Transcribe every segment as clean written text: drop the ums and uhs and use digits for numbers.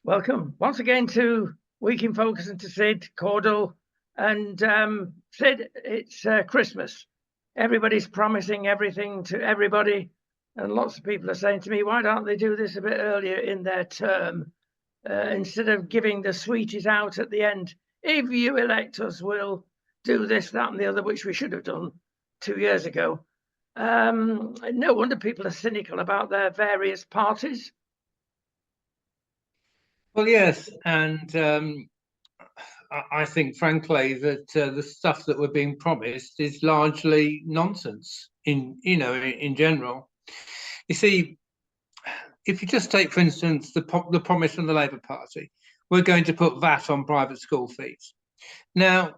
Welcome once again to Week in Focus and to Sid, Caudle, and Sid, it's Christmas. Everybody's promising everything to everybody, and lots of people are saying to me, why don't they do this a bit earlier in their term instead of giving the sweeties out at the end? If you elect us, we'll do this, that, and the other, which we should have done 2 years ago. No wonder people are cynical about their various parties. Well, yes, and I think, frankly, that the stuff that we're being promised is largely nonsense. In general, you see, if you just take, for instance, the promise from the Labour Party, we're going to put VAT on private school fees. Now,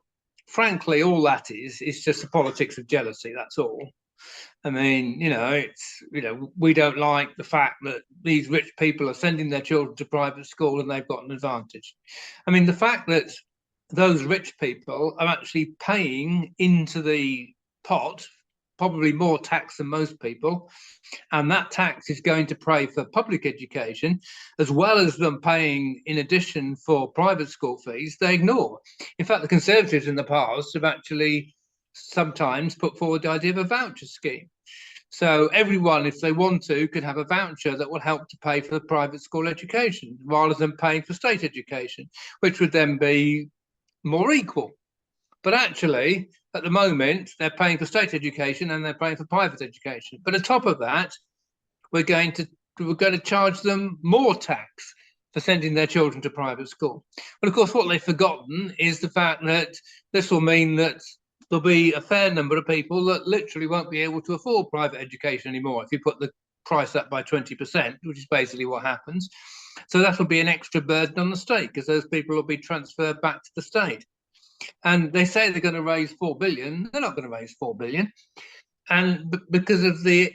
frankly, all that is just the politics of jealousy. That's all. I mean, we don't like the fact that these rich people are sending their children to private school and they've got an advantage. I mean, the fact that those rich people are actually paying into the pot probably more tax than most people, and that tax is going to pay for public education as well as them paying in addition for private school fees, they ignore. In fact, the Conservatives in the past have actually sometimes put forward the idea of a voucher scheme. So everyone, if they want to, could have a voucher that will help to pay for the private school education rather than paying for state education, which would then be more equal. But actually, at the moment, they're paying for state education and they're paying for private education. But on top of that, we're going to charge them more tax for sending their children to private school. But of course, what they've forgotten is the fact that this will mean that there'll be a fair number of people that literally won't be able to afford private education anymore if you put the price up by 20%, which is basically what happens. So that will be an extra burden on the state because those people will be transferred back to the state. And they say they're going to raise 4 billion. They're not going to raise 4 billion. And because of the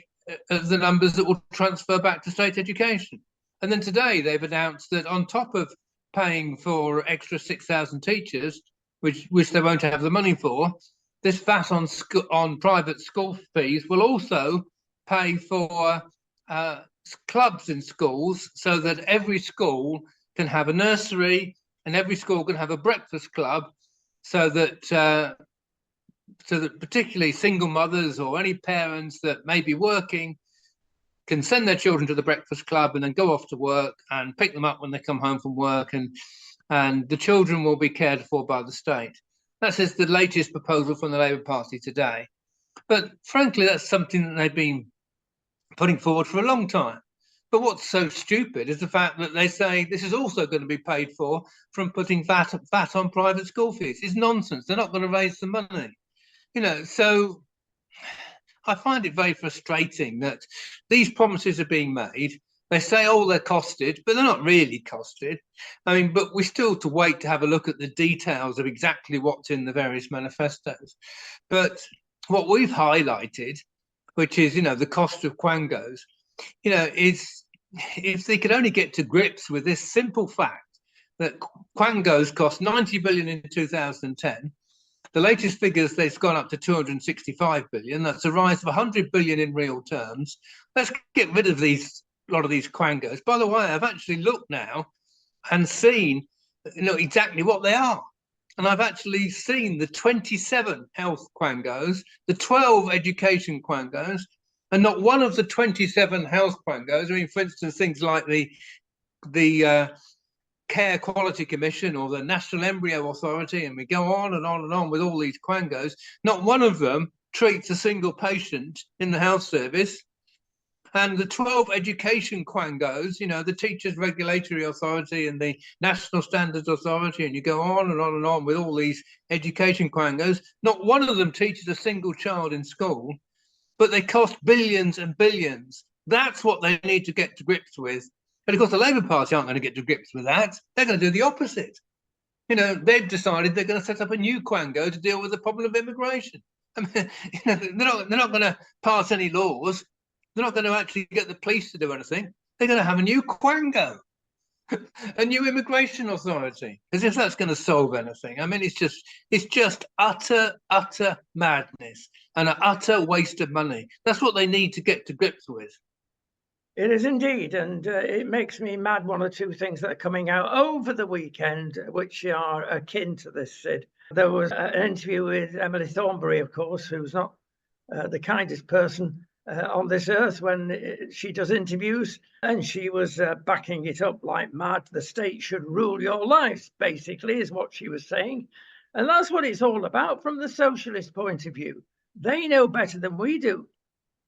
numbers that will transfer back to state education. And then today they've announced that on top of paying for extra 6,000 teachers, which they won't have the money for, this VAT on private school fees will also pay for clubs in schools so that every school can have a nursery and every school can have a breakfast club so that particularly single mothers or any parents that may be working can send their children to the breakfast club and then go off to work and pick them up when they come home from work, and the children will be cared for by the state. That's just the latest proposal from the Labour Party today. But frankly, that's something that they've been putting forward for a long time. But what's so stupid is the fact that they say this is also going to be paid for from putting VAT on private school fees. It's nonsense. They're not going to raise the money. So I find it very frustrating that these promises are being made. They say, oh, they're costed, but they're not really costed. I mean, but we're still to wait to have a look at the details of exactly what's in the various manifestos. But what we've highlighted, which is, the cost of quangos, is if they could only get to grips with this simple fact that quangos cost 90 billion in 2010, the latest figures, they've gone up to 265 billion. That's a rise of 100 billion in real terms. Let's get rid of a lot of these quangos. By the way, I've actually looked now and seen exactly what they are. And I've actually seen the 27 health quangos, the 12 education quangos, and not one of the 27 health quangos. I mean, for instance, things like the Care Quality Commission or the National Embryo Authority, and we go on and on and on with all these quangos. Not one of them treats a single patient in the health service. And the 12 education quangos, the Teachers Regulatory Authority and the National Standards Authority, and you go on and on and on with all these education quangos, not one of them teaches a single child in school, but they cost billions and billions. That's what they need to get to grips with. But of course, the Labour Party aren't going to get to grips with that. They're going to do the opposite. They've decided they're going to set up a new quango to deal with the problem of immigration. I mean, they're not going to pass any laws. They're not going to actually get the police to do anything. They're going to have a new quango, a new immigration authority, as if that's going to solve anything. I mean, it's just utter madness and an utter waste of money. That's what they need to get to grips with. It is indeed, and it makes me mad. One or two things that are coming out over the weekend, which are akin to this, Sid. There was an interview with Emily Thornberry, of course, who's not the kindest person on this earth when she does interviews, and she was backing it up like mad. The state should rule your lives, basically, is what she was saying. And that's what it's all about from the socialist point of view. They know better than we do.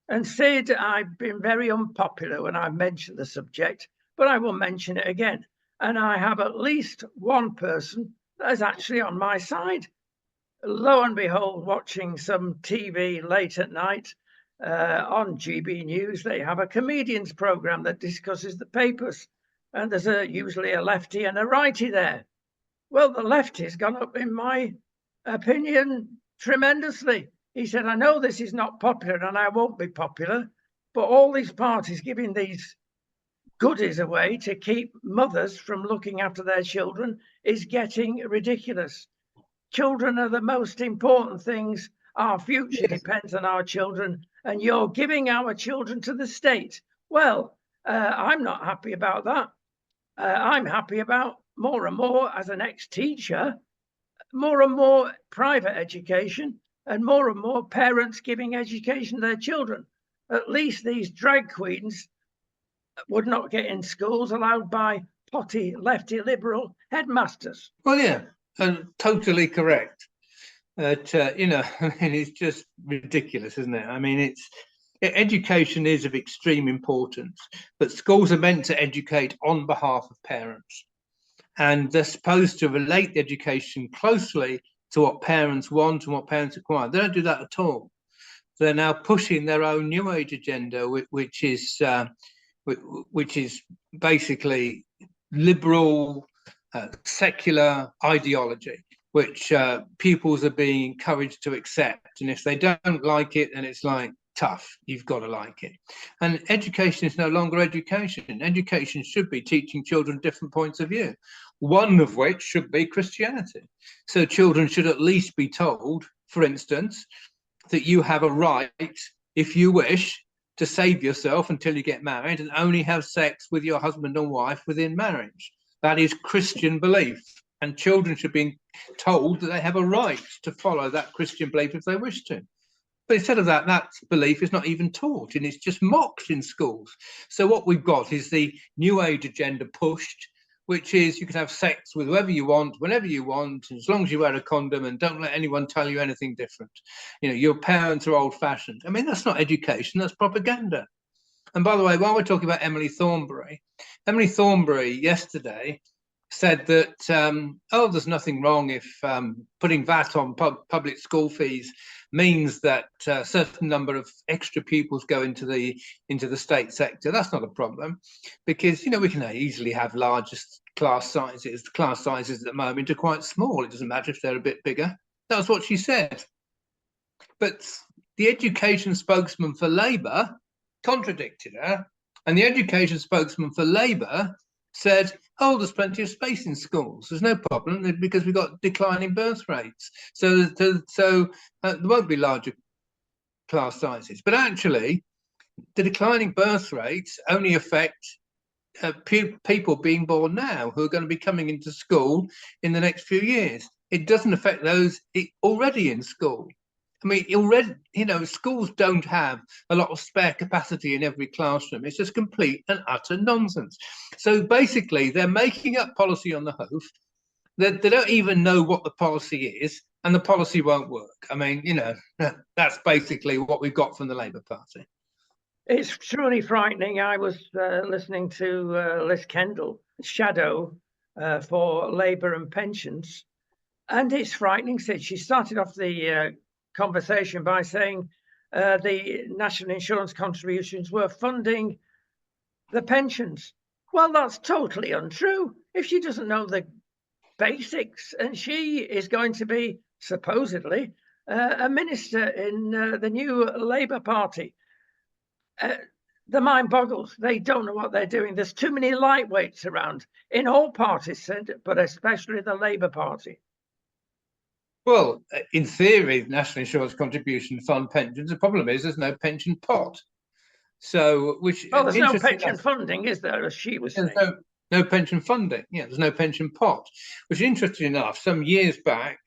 And Sid, I've been very unpopular when I mentioned the subject, but I will mention it again. And I have at least one person that is actually on my side. Lo and behold, watching some TV late at night on GB News, they have a comedians program that discusses the papers. And there's usually a lefty and a righty there. Well, the lefty's gone up, in my opinion, tremendously. He said, I know this is not popular and I won't be popular, but all these parties giving these goodies away to keep mothers from looking after their children is getting ridiculous. Children are the most important things. Our future depends on our children, and you're giving our children to the state. Well, I'm not happy about that. I'm happy about more and more, as an ex-teacher, more and more private education, and more parents giving education to their children. At least these drag queens would not get in schools allowed by potty, lefty, liberal headmasters. Well, yeah, and totally correct. You know, I mean, it's just ridiculous, isn't it? I mean, education is of extreme importance, but schools are meant to educate on behalf of parents, and they're supposed to relate the education closely to what parents want and what parents require. They don't do that at all. They're now pushing their own New Age agenda, which is basically liberal, secular ideology, which pupils are being encouraged to accept. And if they don't like it, then it's like, tough, you've got to like it. And education is no longer education. Education should be teaching children different points of view, one of which should be Christianity. So children should at least be told, for instance, that you have a right, if you wish, to save yourself until you get married and only have sex with your husband and wife within marriage. That is Christian belief. And children should be told that they have a right to follow that Christian belief if they wish to. But instead of that, that belief is not even taught, and it's just mocked in schools. So what we've got is the New Age agenda pushed, which is you can have sex with whoever you want, whenever you want, as long as you wear a condom and don't let anyone tell you anything different. You know, your parents are old-fashioned. I mean, that's not education, that's propaganda. And by the way, while we're talking about Emily Thornberry yesterday said that, there's nothing wrong if putting VAT on public school fees means that a certain number of extra pupils go into the state sector. That's not a problem, because, you know, we can easily have larger class sizes. The class sizes at the moment are quite small. It doesn't matter if they're a bit bigger. That was what she said. But the education spokesman for Labour contradicted her, and the education spokesman for Labour said, oh, there's plenty of space in schools. There's no problem because we've got declining birth rates. So there won't be larger class sizes. But actually, the declining birth rates only affect people being born now who are going to be coming into school in the next few years. It doesn't affect those already in school. I mean, already, you know, schools don't have a lot of spare capacity in every classroom. It's just complete and utter nonsense. So basically, they're making up policy on the hoof. They don't even know what the policy is, and the policy won't work. I mean, you know, that's basically what we've got from the Labour Party. It's truly frightening. I was listening to Liz Kendall, Shadow for Labour and Pensions, and it's frightening. She started off the conversation by saying the national insurance contributions were funding the pensions. Well, that's totally untrue. If she doesn't know the basics, and she is going to be supposedly a minister in the new Labour Party. The mind boggles. They don't know what they're doing. There's too many lightweights around in all parties, Sid, but especially the Labour Party. Well, in theory, National Insurance Contribution Fund pensions, the problem is there's no pension pot. So, which Well, there's no interesting pension enough, funding, is there, as she was saying? there's no pension funding. Yeah, there's no pension pot. Which, interesting enough, some years back,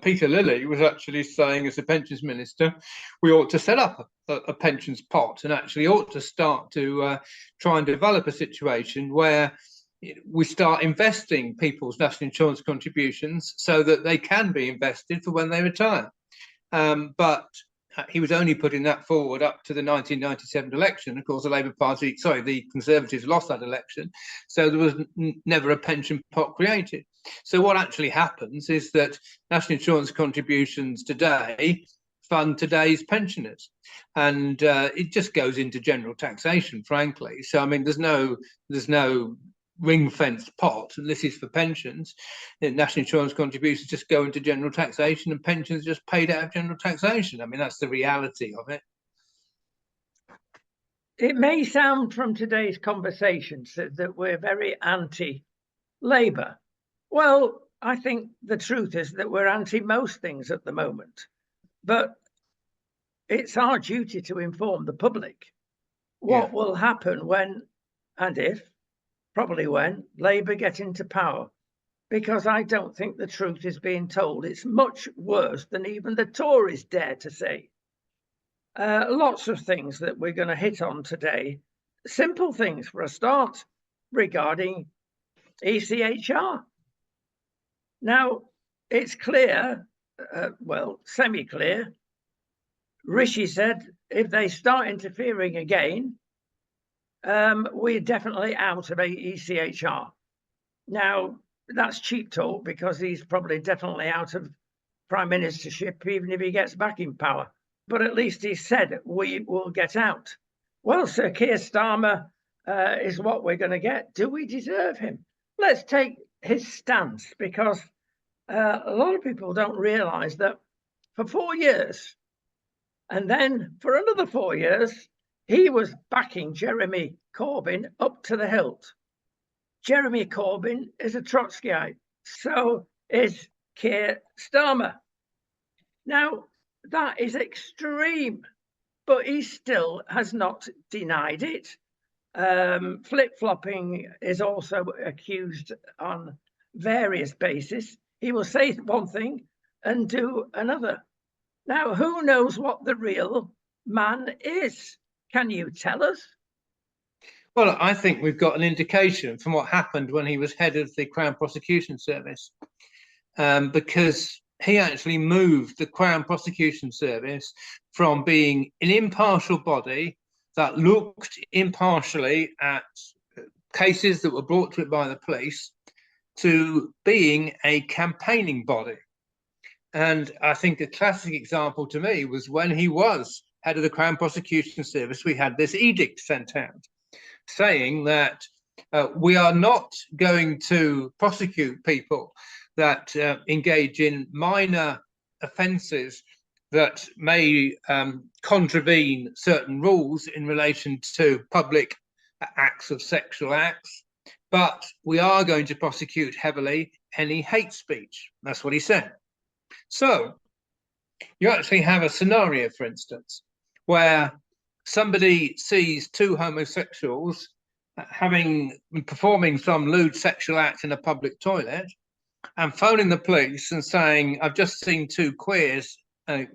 Peter Lilly was actually saying, as a pensions minister, we ought to set up a pensions pot and actually ought to start to try and develop a situation where we start investing people's national insurance contributions so that they can be invested for when they retire. But he was only putting that forward up to the 1997 election. Of course, the Conservatives lost that election, so there was never a pension pot created. So what actually happens is that national insurance contributions today fund today's pensioners, and it just goes into general taxation, frankly. So I mean, there's no ring-fenced pot, and this is for pensions. National insurance contributions just go into general taxation, and pensions just paid out of general taxation. I mean, that's the reality of it. It may sound from today's conversations that we're very anti-Labour. Well, I think the truth is that we're anti most things at the moment, but it's our duty to inform the public what will happen when and if, probably when, Labour get into power, because I don't think the truth is being told. It's much worse than even the Tories dare to say. Lots of things that we're going to hit on today, simple things for a start, regarding ECHR. Now, it's clear, well, semi-clear. Rishi said if they start interfering again, we're definitely out of ECHR. Now, that's cheap talk, because he's probably definitely out of prime ministership, even if he gets back in power. But at least he said we will get out. Well, Sir Keir Starmer is what we're going to get. Do we deserve him? Let's take his stance, because a lot of people don't realise that for 4 years, and then for another 4 years, he was backing Jeremy Corbyn up to the hilt. Jeremy Corbyn is a Trotskyite. So is Keir Starmer. Now, that is extreme, but he still has not denied it. Flip-flopping is also accused on various bases. He will say one thing and do another. Now, who knows what the real man is? Can you tell us? Well, I think we've got an indication from what happened when he was head of the Crown Prosecution Service, because he actually moved the Crown Prosecution Service from being an impartial body that looked impartially at cases that were brought to it by the police to being a campaigning body. And I think a classic example to me was when he was head of the Crown Prosecution Service, we had this edict sent out saying that we are not going to prosecute people that engage in minor offences that may contravene certain rules in relation to public acts of sexual acts, but we are going to prosecute heavily any hate speech. That's what he said. So you actually have a scenario, for instance, where somebody sees two homosexuals performing some lewd sexual act in a public toilet and phoning the police and saying, I've just seen two queers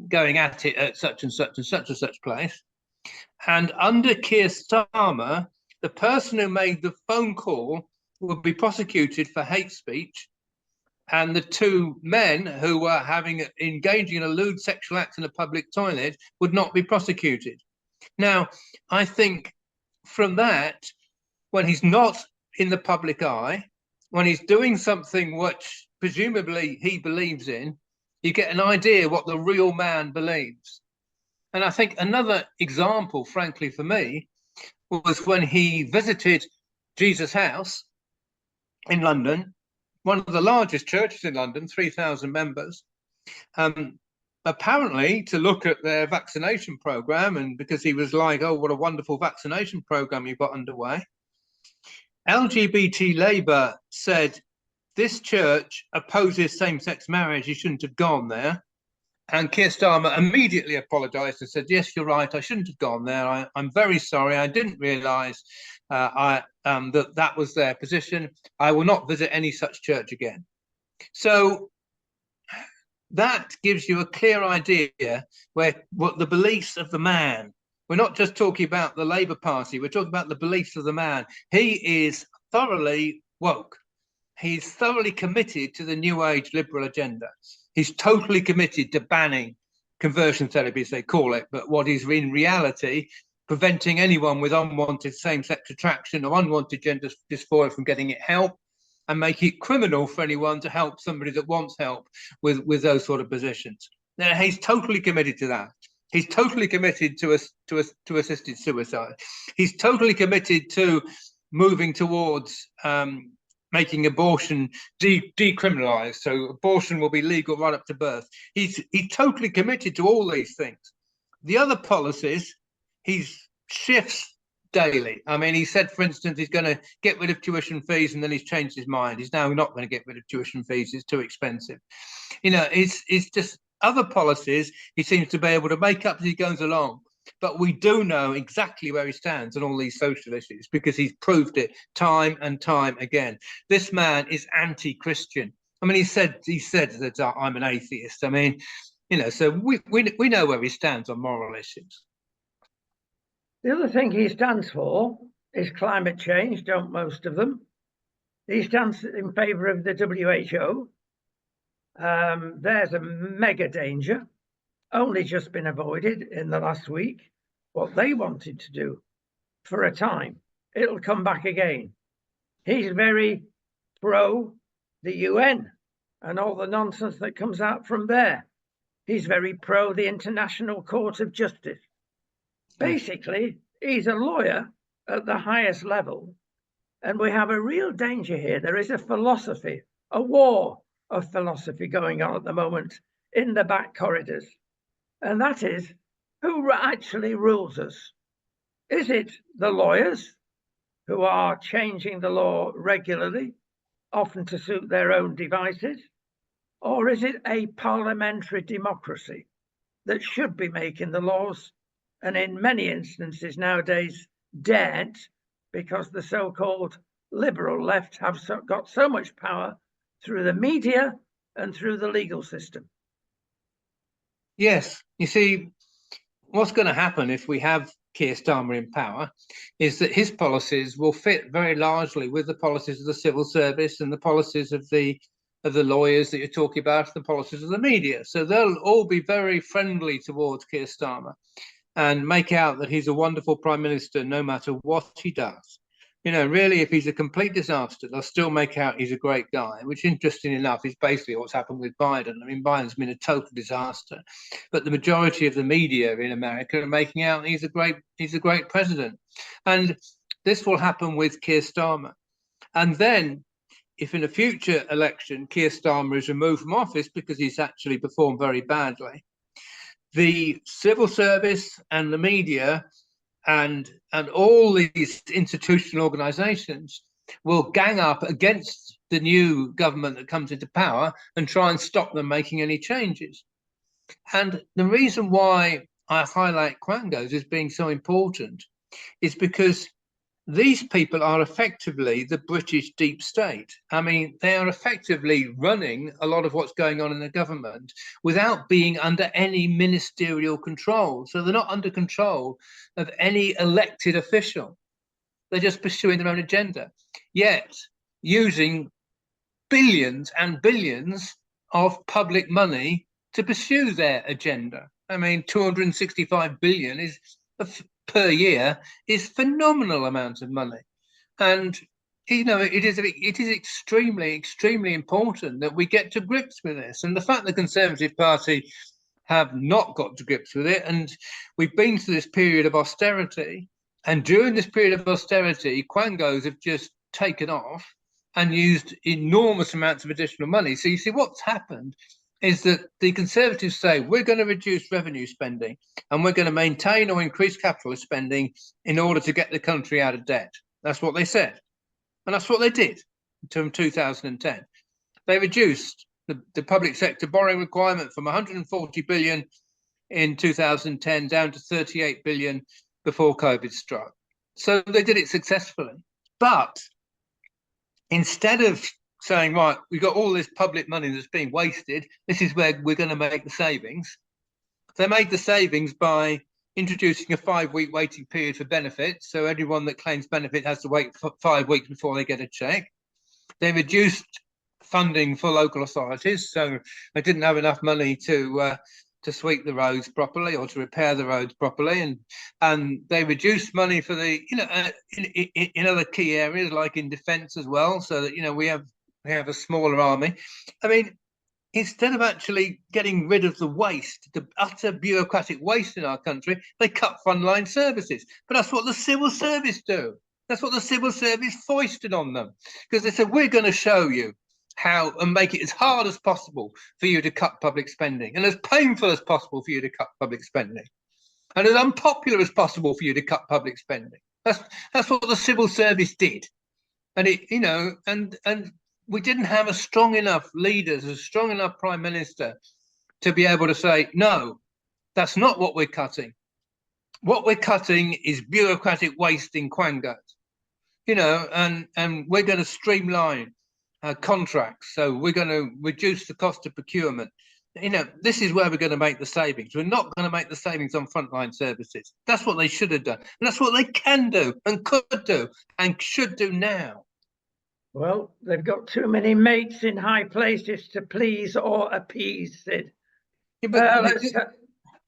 going at it at such and such and such and such place. And under Keir Starmer, the person who made the phone call would be prosecuted for hate speech, and the two men who were engaging in a lewd sexual act in a public toilet would not be prosecuted. Now, I think from that, when he's not in the public eye, when he's doing something which presumably he believes in, you get an idea what the real man believes. And I think another example, frankly, for me, was when he visited Jesus House in London, one of the largest churches in London, 3,000 members, apparently to look at their vaccination program, and because he was like, oh, what a wonderful vaccination program you've got underway. LGBT Labour said, this church opposes same-sex marriage, you shouldn't have gone there. And Keir Starmer immediately apologised and said, "Yes, you're right. I shouldn't have gone there. I'm very sorry. I didn't realise that was their position. I will not visit any such church again." So that gives you a clear idea what the beliefs of the man. We're not just talking about the Labour Party. We're talking about the beliefs of the man. He is thoroughly woke. He's thoroughly committed to the New Age liberal agenda. He's totally committed to banning conversion therapy, as they call it, but what is in reality preventing anyone with unwanted same-sex attraction or unwanted gender dysphoria from getting it help, and make it criminal for anyone to help somebody that wants help with those sort of positions. Now, he's totally committed to that. He's totally committed to assisted suicide. He's totally committed to moving towards making abortion decriminalized, so abortion will be legal right up to birth. He's totally committed to all these things. The other policies, he shifts daily. I mean, he said, for instance, he's going to get rid of tuition fees, and then he's changed his mind. He's now not going to get rid of tuition fees. It's too expensive. You know, it's just other policies he seems to be able to make up as he goes along. But we do know exactly where he stands on all these social issues because he's proved it time and time again. This man is anti-Christian. I mean, he said that I'm an atheist. I mean, you know, so we know where he stands on moral issues. The other thing he stands for is climate change, don't most of them? He stands in favour of the WHO. There's a mega danger, only just been avoided in the last week. What they wanted to do for a time, it'll come back again. He's very pro the UN and all the nonsense that comes out from there. He's very pro the International Court of Justice. Basically, he's a lawyer at the highest level, and we have a real danger here. There is a philosophy, a war of philosophy going on at the moment in the back corridors, and that is, who actually rules us? Is it the lawyers who are changing the law regularly, often to suit their own devices, or is it a parliamentary democracy that should be making the laws, and in many instances nowadays daren't, because the so-called liberal left have got so much power through the media and through the legal system? Yes, you see, what's going to happen if we have Keir Starmer in power is that his policies will fit very largely with the policies of the civil service and the policies of the lawyers that you're talking about, the policies of the media. So they'll all be very friendly towards Keir Starmer and make out that he's a wonderful prime minister no matter what he does. You know, really, if he's a complete disaster, they'll still make out he's a great guy, which, interesting enough, is basically what's happened with Biden. I mean, Biden's been a total disaster, but the majority of the media in America are making out he's a great president. And this will happen with Keir Starmer. And then, if in a future election Keir Starmer is removed from office because he's actually performed very badly, the civil service and the media and all these institutional organizations will gang up against the new government that comes into power and try and stop them making any changes. And the reason why I highlight Quangos as being so important is because these people are effectively the British deep state. I mean, they are effectively running a lot of what's going on in the government without being under any ministerial control. So they're not under control of any elected official. They're just pursuing their own agenda, yet using billions and billions of public money to pursue their agenda. I mean, 265 billion is per year is phenomenal amount of money, and you know it is extremely important that we get to grips with this. And the fact the Conservative Party have not got to grips with it, and we've been through this period of austerity, and during this period of austerity, Quangos have just taken off and used enormous amounts of additional money. So you see what's happened is that the Conservatives say we're going to reduce revenue spending and we're going to maintain or increase capitalist spending in order to get the country out of debt. That's what they said. And that's what they did from 2010. They reduced the public sector borrowing requirement from 140 billion in 2010 down to 38 billion before COVID struck. So they did it successfully. But instead of saying, right, we've got all this public money that's being wasted, this is where we're going to make the savings, they made the savings by introducing a 5-week waiting period for benefits. So everyone that claims benefit has to wait for 5 weeks before they get a check. They reduced funding for local authorities, so they didn't have enough money to sweep the roads properly or to repair the roads properly, and they reduced money for the in other key areas like in defence as well, so that we have a smaller army. I mean, instead of actually getting rid of the waste, the utter bureaucratic waste in our country, they cut frontline services. But that's what the civil service do. That's what the civil service foisted on them, because they said, we're going to show you how and make it as hard as possible for you to cut public spending, and as painful as possible for you to cut public spending, and as unpopular as possible for you to cut public spending. That's what the civil service did. And and we didn't have a strong enough leaders, a strong enough prime minister to be able to say, no, that's not what we're cutting. What we're cutting is bureaucratic waste in quangos, and we're going to streamline contracts. So we're going to reduce the cost of procurement. This is where we're going to make the savings. We're not going to make the savings on frontline services. That's what they should have done. And that's what they can do and could do and should do now. Well, they've got too many mates in high places to please or appease, Sid. Yeah,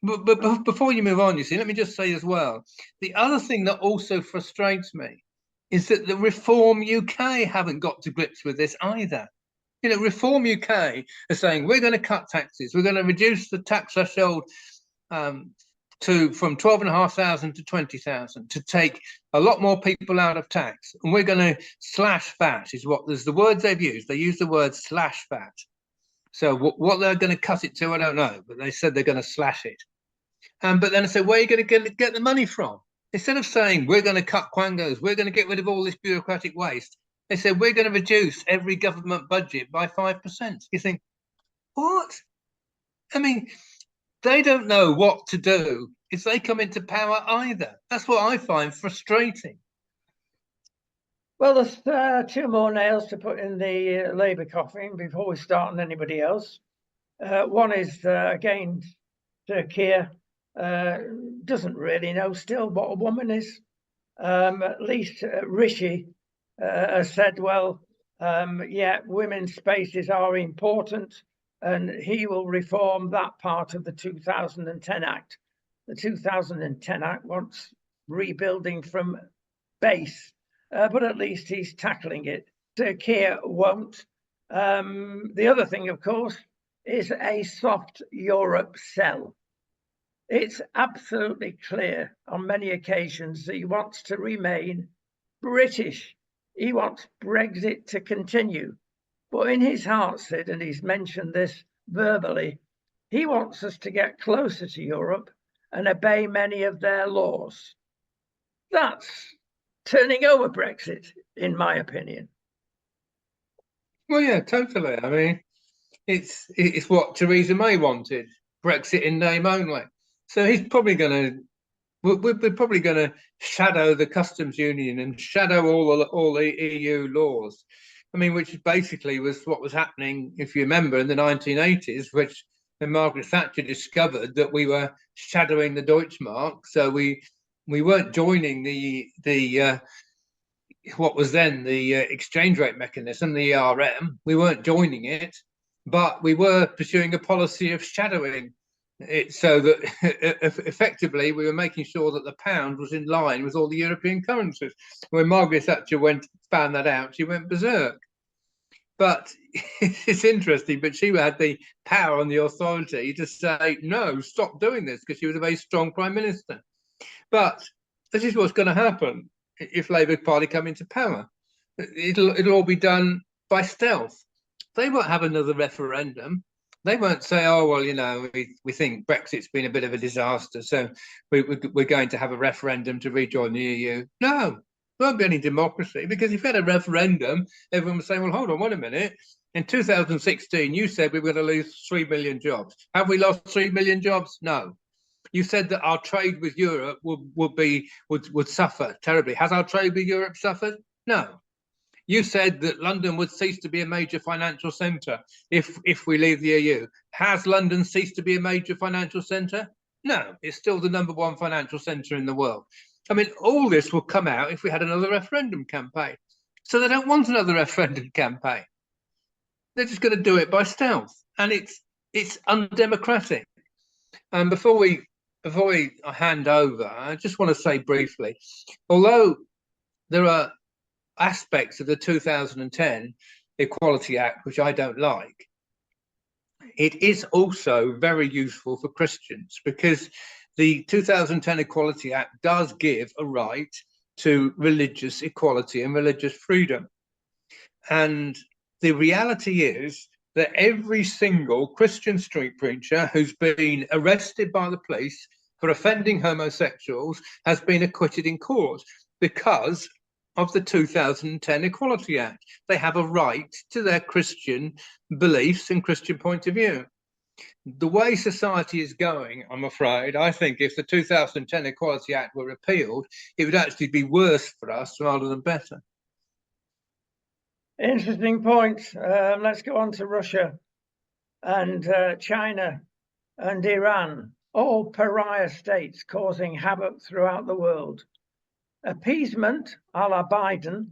but before you move on, let me just say as well, the other thing that also frustrates me is that the Reform UK haven't got to grips with this either. Reform UK are saying, we're going to cut taxes. We're going to reduce the tax threshold from 12,500 to 20,000 to take a lot more people out of tax. And we're going to slash VAT there's the words they've used. They use the word slash VAT. So what they're going to cut it to, I don't know, but they said they're going to slash it. But then I said, where are you going to get the money from? Instead of saying, we're going to cut quangos, we're going to get rid of all this bureaucratic waste, they said, we're going to reduce every government budget by 5%. You think, what? I mean, they don't know what to do if they come into power either. That's what I find frustrating. Well, there's 2 more nails to put in the Labour coffin before we start on anybody else. One is, again, Sir Keir doesn't really know still what a woman is. At least Rishi has said, well, yeah, women's spaces are important, and he will reform that part of the 2010 Act. The 2010 Act wants rebuilding from base, but at least he's tackling it. Sir Keir won't. The other thing, of course, is a soft Europe sell. It's absolutely clear on many occasions that he wants to remain British. He wants Brexit to continue. But in his heart, Sid, and he's mentioned this verbally, he wants us to get closer to Europe and obey many of their laws. That's turning over Brexit, in my opinion. Well, yeah, totally. I mean, it's what Theresa May wanted, Brexit in name only. So he's probably going to, we're probably going to shadow the customs union and shadow all the EU laws. I mean, which basically was what was happening, if you remember, in the 1980s, which when Margaret Thatcher discovered that we were shadowing the Deutschmark. So we weren't joining the what was then the exchange rate mechanism, the ERM. We weren't joining it, but we were pursuing a policy of shadowing it, so that effectively we were making sure that the pound was in line with all the European currencies. When Margaret Thatcher found that out, she went berserk. But it's interesting, but she had the power and the authority to say, no, stop doing this, because she was a very strong prime minister. But this is what's going to happen if Labour Party come into power. It'll all be done by stealth. They won't have another referendum. They won't say, oh, well, we think Brexit's been a bit of a disaster, so we're going to have a referendum to rejoin the EU. No, There won't be any democracy, because if you had a referendum, everyone would say, well, hold on, wait a minute. In 2016, you said we were going to lose 3 million jobs. Have we lost 3 million jobs? No. You said that our trade with Europe would suffer terribly. Has our trade with Europe suffered? No. You said that London would cease to be a major financial centre if we leave the EU. Has London ceased to be a major financial centre? No, it's still the #1 financial centre in the world. I mean, all this will come out if we had another referendum campaign. So they don't want another referendum campaign. They're just going to do it by stealth, and it's undemocratic. And before we hand over, I just want to say briefly, although there are aspects of the 2010 Equality Act which I don't like, it is also very useful for Christians, because the 2010 Equality Act does give a right to religious equality and religious freedom. And the reality is that every single Christian street preacher who's been arrested by the police for offending homosexuals has been acquitted in court because of the 2010 Equality Act. They have a right to their Christian beliefs and Christian point of view. The way society is going, I'm afraid, I think if the 2010 Equality Act were repealed, it would actually be worse for us rather than better. Interesting point. Let's go on to Russia and China and Iran, all pariah states causing havoc throughout the world. Appeasement, a la Biden,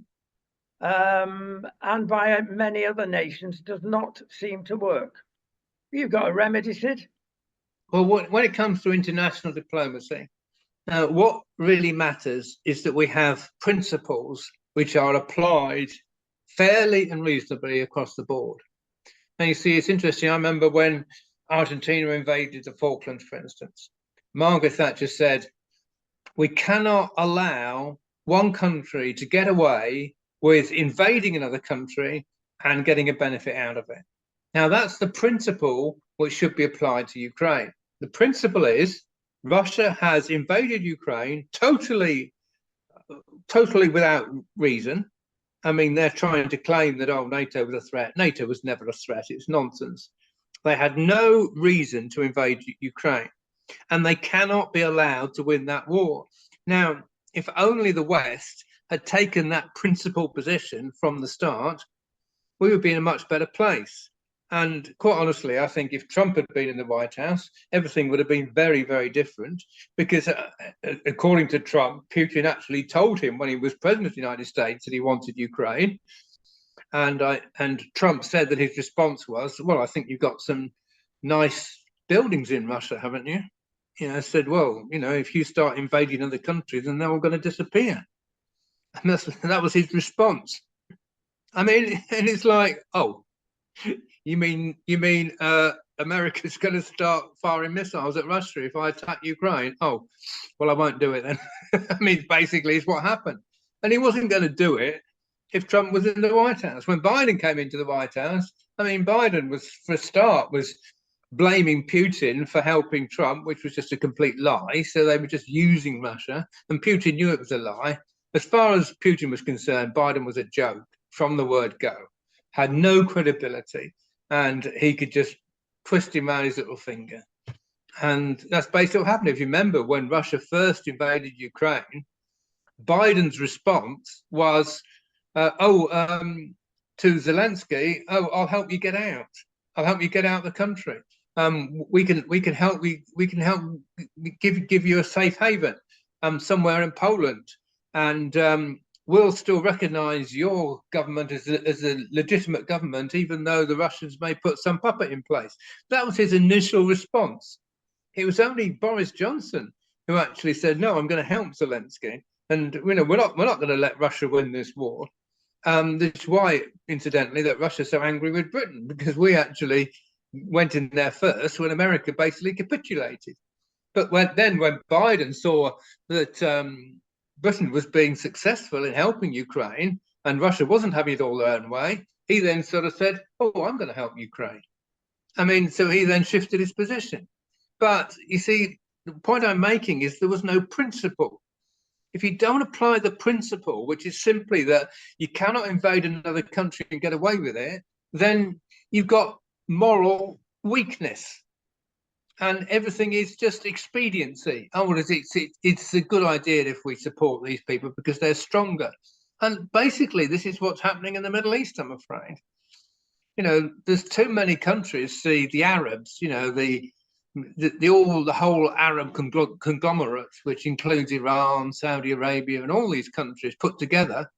and by many other nations, does not seem to work. You've got a remedy, Sid? Well, when it comes to international diplomacy, what really matters is that we have principles which are applied fairly and reasonably across the board. And you see, it's interesting. I remember when Argentina invaded the Falklands, for instance, Margaret Thatcher said, we cannot allow one country to get away with invading another country and getting a benefit out of it. Now, that's the principle which should be applied to Ukraine. The principle is Russia has invaded Ukraine totally without reason. I mean, they're trying to claim that, oh, NATO was a threat. NATO was never a threat. It's nonsense. They had no reason to invade Ukraine, and they cannot be allowed to win that war. Now, if only the West had taken that principled position from the start, we would be in a much better place. And quite honestly, I think if Trump had been in the White House, everything would have been very, very different, because according to Trump, Putin actually told him when he was president of the United States that he wanted Ukraine. And Trump said that his response was, well, I think you've got some nice buildings in Russia, haven't you? You know, said, well, you know, if you start invading other countries, then they're all going to disappear. And that was his response. I mean, and it's like, oh, you mean America's going to start firing missiles at Russia if I attack Ukraine? Oh, well, I won't do it then. I mean, basically, it's what happened. And he wasn't going to do it if Trump was in the White House. When Biden came into the White House, I mean, Biden was, for a start, was blaming Putin for helping Trump, which was just a complete lie. So they were just using Russia, and Putin knew it was a lie. As far as Putin was concerned, Biden was a joke from the word go, had no credibility, and he could just twist him around his little finger. And that's basically what happened. If you remember, when Russia first invaded Ukraine, Biden's response was, to Zelensky, oh, I'll help you get out. I'll help you get out of the country. We can help give you a safe haven somewhere in Poland, and we'll still recognize your government as a legitimate government, even though the Russians may put some puppet in place. That was his initial response. It was only Boris Johnson who actually said, no, I'm going to help Zelensky, and you know, we're not going to let Russia win this war. That's why, incidentally, that Russia's so angry with Britain, because we actually went in there first when America basically capitulated. But when Biden saw that Britain was being successful in helping Ukraine and Russia wasn't having it all their own way, he then sort of said, oh, I'm going to help Ukraine. I mean, so he then shifted his position. But you see, the point I'm making is there was no principle. if you don't apply the principle, which is simply that you cannot invade another country and get away with it, then you've got moral weakness. And everything is just expediency. Oh, well, it's a good idea if we support these people because they're stronger. And basically, this is what's happening in the Middle East, I'm afraid. You know, there's too many countries, see the Arabs, you know, the whole Arab conglomerate, which includes Iran, Saudi Arabia, and all these countries put together,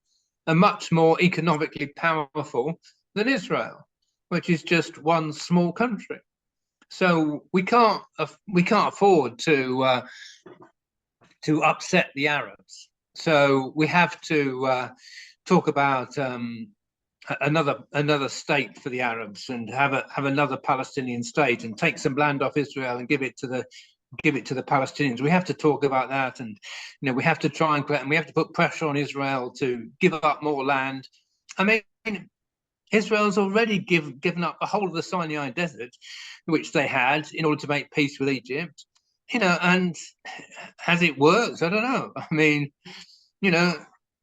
are much more economically powerful than Israel, which is just one small country. So we can't afford to upset the Arabs. So we have to talk about another state for the Arabs and have another Palestinian state and take some land off Israel and give it to the Palestinians. We have to talk about that, and you know, we have to try and we have to put pressure on Israel to give up more land. I mean, Israel's already given up the whole of the Sinai Desert, which they had in order to make peace with Egypt. You know, and has it worked? I don't know. I mean, you know,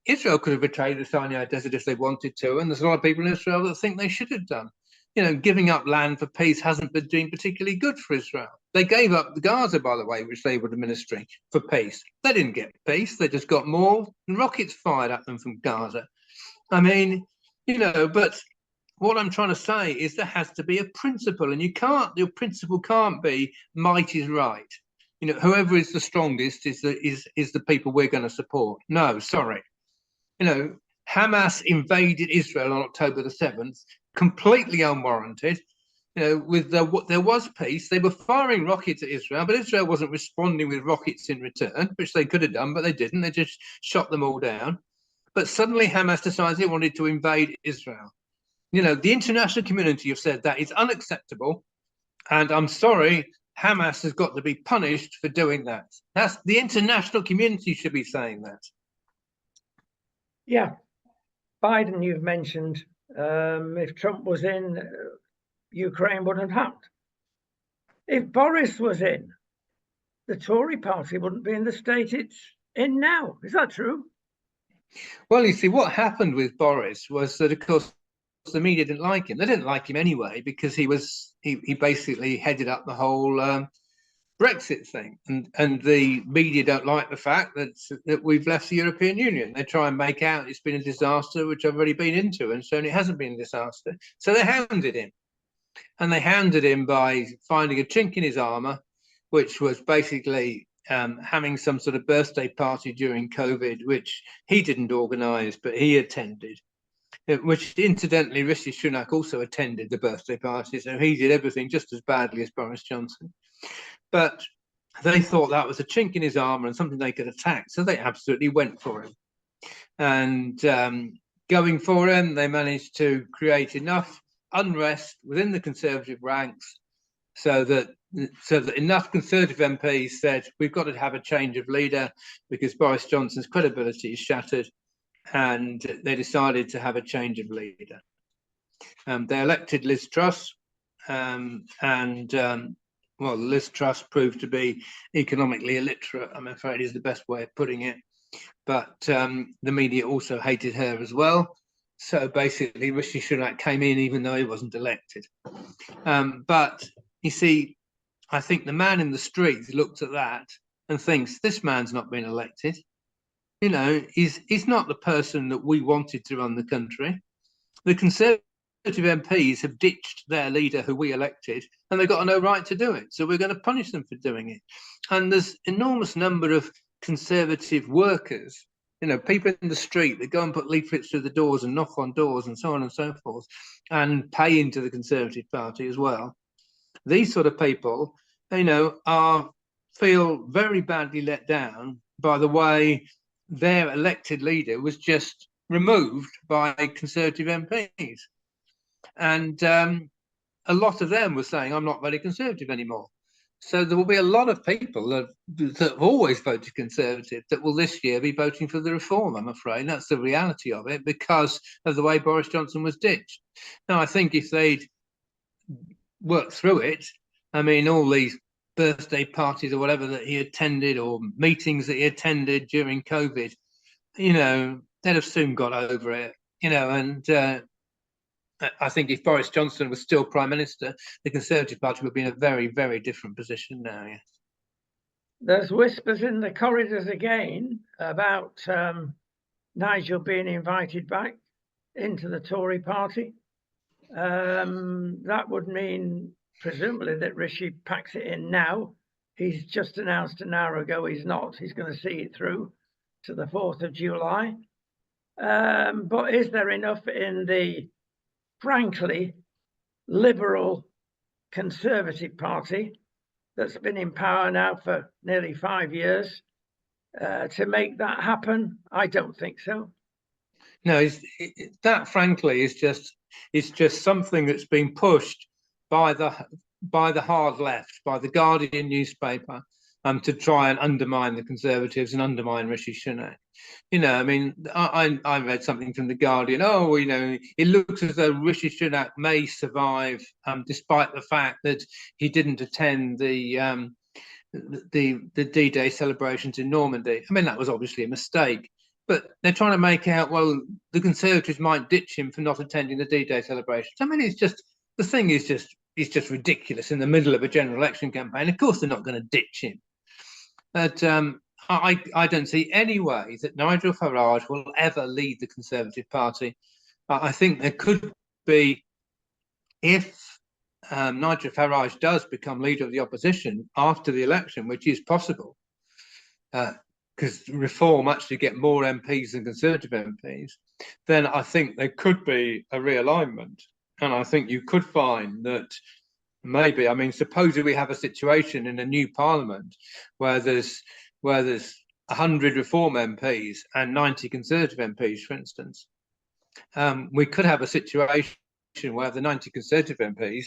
Israel could have betrayed the Sinai Desert if they wanted to, and there's a lot of people in Israel that think they should have done. You know, giving up land for peace hasn't been doing particularly good for Israel. They gave up the Gaza, by the way, which they were administering, for peace. They didn't get peace. They just got more rockets fired at them from Gaza. I mean, you know, but what I'm trying to say is there has to be a principle, and your principle can't be might is right. You know, whoever is the strongest is the people we're going to support. No, sorry. You know, Hamas invaded Israel on October the 7th, completely unwarranted. You know, there was peace. They were firing rockets at Israel, but Israel wasn't responding with rockets in return, which they could have done, but they didn't. They just shot them all down. But suddenly Hamas decided they wanted to invade Israel. You know, the international community have said that is unacceptable. And I'm sorry, Hamas has got to be punished for doing that. That's the international community should be saying that. Yeah. Biden, you've mentioned, if Trump was in, Ukraine wouldn't have happened. If Boris was in, the Tory party wouldn't be in the state it's in now. Is that true? Well, you see, what happened with Boris was that, of course, the media didn't like him. They didn't like him anyway because he basically headed up the whole Brexit thing, and the media don't like the fact that we've left the European Union. They try and make out it's been a disaster, which I've already been into, and so it hasn't been a disaster. So they hounded him, and they hounded him by finding a chink in his armour, which was basically having some sort of birthday party during COVID, which he didn't organise, but he attended. Which incidentally, Rishi Sunak also attended the birthday party, so he did everything just as badly as Boris Johnson. But they thought that was a chink in his armour and something they could attack, so they absolutely went for him. And going for him, they managed to create enough unrest within the Conservative ranks so that enough Conservative MPs said, we've got to have a change of leader because Boris Johnson's credibility is shattered. And they decided to have a change of leader. They elected Liz Truss, well, Liz Truss proved to be economically illiterate, I'm afraid is the best way of putting it. But the media also hated her as well. So basically, Rishi Sunak came in even though he wasn't elected. But you see, I think the man in the street looks at that and thinks, this man's not been elected. You know, he's not the person that we wanted to run the country. The Conservative MPs have ditched their leader who we elected, and they've got no right to do it. So we're going to punish them for doing it. And there's enormous number of Conservative workers, you know, people in the street that go and put leaflets through the doors and knock on doors and so on and so forth, and pay into the Conservative Party as well. These sort of people, you know, feel very badly let down by the way their elected leader was just removed by Conservative MPs. And a lot of them were saying, I'm not very Conservative anymore. So there will be a lot of people that have always voted Conservative that will this year be voting for the reform, I'm afraid. That's the reality of it because of the way Boris Johnson was ditched. Now, I think if they'd worked through it, I mean, all these birthday parties or whatever that he attended, or meetings that he attended during COVID, you know, they'd have soon got over it, you know. And I think if Boris Johnson was still Prime Minister, the Conservative Party would be in a very, very different position now. Yes. There's whispers in the corridors again about Nigel being invited back into the Tory party. That would mean, presumably, that Rishi packs it in now. He's just announced an hour ago he's not. He's going to see it through to the 4th of July. But is there enough in the, frankly, Liberal Conservative Party that's been in power now for nearly 5 years to make that happen? I don't think so. No, that frankly is just something that's been pushed by the hard left, by the Guardian newspaper, to try and undermine the Conservatives and undermine Rishi Sunak. You know, I mean, I read something from the Guardian. Oh, you know, it looks as though Rishi Sunak may survive, despite the fact that he didn't attend the D-Day celebrations in Normandy. I mean, that was obviously a mistake. But they're trying to make out, well, the Conservatives might ditch him for not attending the D-Day celebrations. I mean, the thing is just ridiculous in the middle of a general election campaign. Of course, they're not going to ditch him. But I don't see any way that Nigel Farage will ever lead the Conservative Party. I think there could be, if Nigel Farage does become leader of the opposition after the election, which is possible, because Reform actually get more MPs than Conservative MPs, then I think there could be a realignment. And I think you could find that maybe, I mean, supposing we have a situation in a new Parliament where there's 100 Reform MPs and 90 Conservative MPs, for instance, we could have a situation where the 90 Conservative MPs,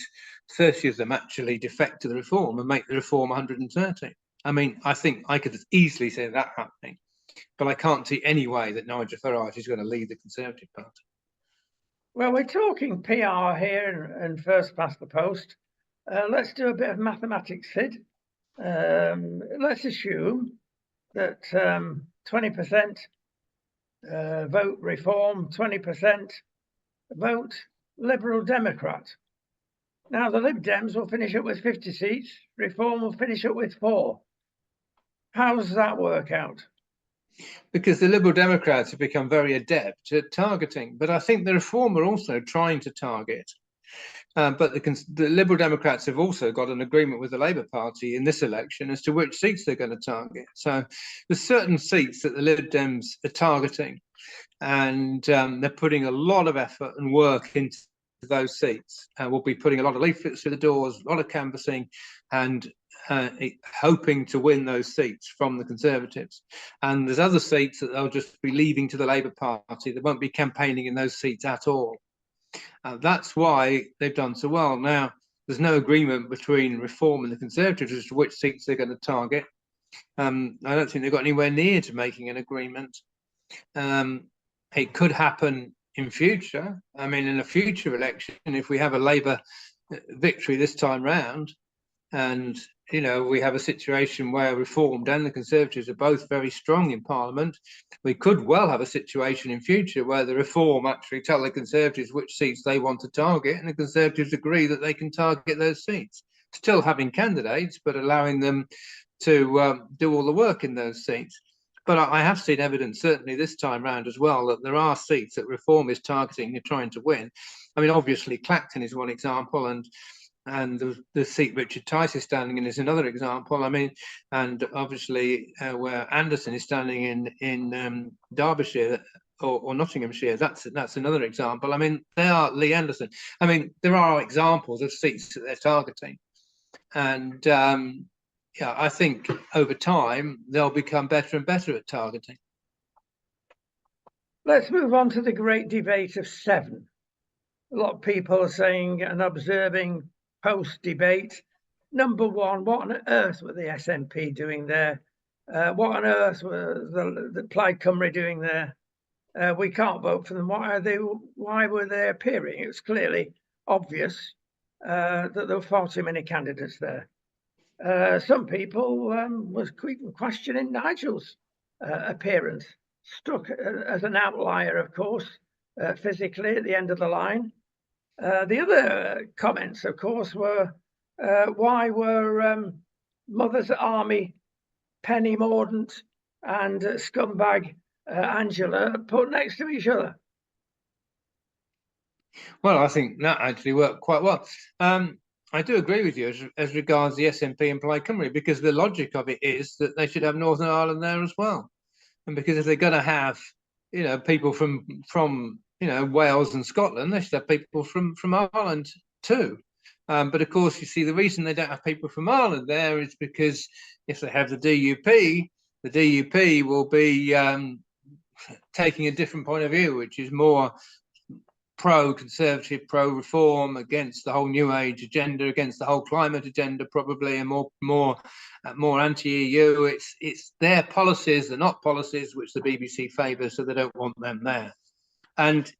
30 of them actually defect to the Reform and make the Reform 130. I mean, I think I could easily see that happening, but I can't see any way that Nigel Farage is going to lead the Conservative Party. Well, we're talking PR here and first past the post. Let's do a bit of mathematics, Sid. Let's assume that 20% vote Reform, 20% vote Liberal Democrat. Now, the Lib Dems will finish up with 50 seats. Reform will finish up with 4. How does that work out? Because the Liberal Democrats have become very adept at targeting, but I think the Reform are also trying to target. But the Liberal Democrats have also got an agreement with the Labour Party in this election as to which seats they're going to target. So there's certain seats that the Lib Dems are targeting, and they're putting a lot of effort and work into those seats. We'll be putting a lot of leaflets through the doors, a lot of canvassing, and hoping to win those seats from the Conservatives. And there's other seats that they'll just be leaving to the Labour Party. They won't be campaigning in those seats at all. That's why they've done so well. Now, there's no agreement between Reform and the Conservatives as to which seats they're going to target. I don't think they've got anywhere near to making an agreement. It could happen in future. I mean, in a future election, if we have a Labour victory this time round, and you know, we have a situation where Reformed and the Conservatives are both very strong in Parliament, we could well have a situation in future where the Reform actually tell the Conservatives which seats they want to target, and the Conservatives agree that they can target those seats, still having candidates, but allowing them to do all the work in those seats. But I have seen evidence, certainly this time round as well, that there are seats that Reform is targeting and trying to win. I mean, obviously, Clacton is one example, and the seat Richard Tice is standing in is another example. I mean, and obviously where Anderson is standing in Derbyshire or Nottinghamshire, that's another example. I mean, they are Lee Anderson. I mean, there are examples of seats that they're targeting, and yeah, I think over time they'll become better and better at targeting. Let's move on to the great debate of 7. A lot of people are saying and observing post-debate. Number one, what on earth were the SNP doing there? What on earth were the Plaid Cymru doing there? We can't vote for them. Why were they appearing? It was clearly obvious that there were far too many candidates there. some people was questioning Nigel's appearance, struck as an outlier, of course, physically at the end of the line. The other comments, of course, were why were Mother's Army, Penny Mordaunt, and scumbag Angela put next to each other? Well, I think that actually worked quite well. I do agree with you as regards the SNP and Plaid Cymru, because the logic of it is that they should have Northern Ireland there as well. And because if they're going to have, people from Wales and Scotland, they should have people from Ireland too. But of course, you see, the reason they don't have people from Ireland there is because if they have the DUP will be taking a different point of view, which is more pro-conservative, pro-reform, against the whole New Age agenda, against the whole climate agenda, probably, and more anti-EU. It's their policies, they're not policies which the BBC favours, so they don't want them there. And